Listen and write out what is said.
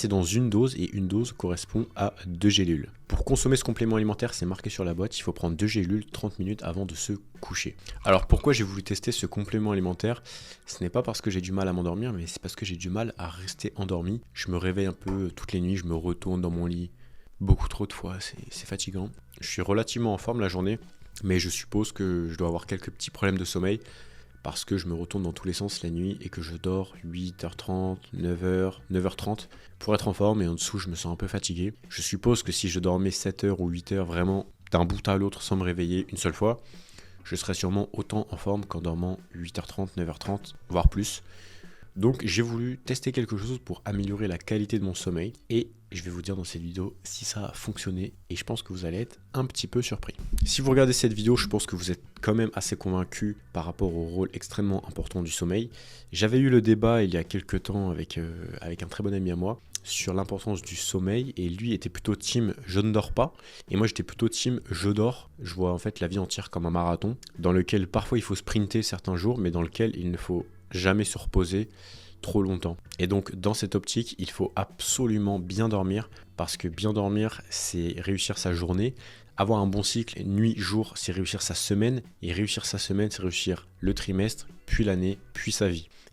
C'est dans une dose et une dose correspond à 2 gélules. Pour consommer ce complément alimentaire, c'est marqué sur la boîte, il faut prendre 2 gélules 30 minutes avant de se coucher. Alors pourquoi j'ai voulu tester ce complément alimentaire? Ce n'est pas parce que j'ai du mal à m'endormir, mais c'est parce que j'ai du mal à rester endormi. Je me réveille un peu toutes les nuits, je me retourne dans mon lit beaucoup trop de fois, c'est fatigant. Je suis relativement en forme la journée, mais je suppose que je dois avoir quelques petits problèmes de sommeil parce que je me retourne dans tous les sens la nuit et que je dors 8h30, 9h, 9h30 pour être en forme, et en dessous je me sens un peu fatigué. Je suppose que si je dormais 7h ou 8h vraiment d'un bout à l'autre sans me réveiller une seule fois, je serais sûrement autant en forme qu'en dormant 8h30, 9h30, voire plus. Donc j'ai voulu tester quelque chose pour améliorer la qualité de mon sommeil, et je vais vous dire dans cette vidéo si ça a fonctionné, et je pense que vous allez être un petit peu surpris. Si vous regardez cette vidéo, je pense que vous êtes quand même assez convaincu par rapport au rôle extrêmement important du sommeil. J'avais eu le débat il y a quelques temps avec un très bon ami à moi sur l'importance du sommeil, et lui était plutôt team je ne dors pas, et moi j'étais plutôt team je dors. Je vois en fait la vie entière comme un marathon dans lequel parfois il faut sprinter certains jours, mais dans lequel il ne faut jamais se reposer trop longtemps. Et donc dans cette optique, il faut absolument bien dormir, parce que bien dormir, c'est réussir sa journée. Avoir un bon cycle nuit-jour, c'est réussir sa semaine, et réussir sa semaine, c'est réussir le trimestre, puis l'année, puis sa vie.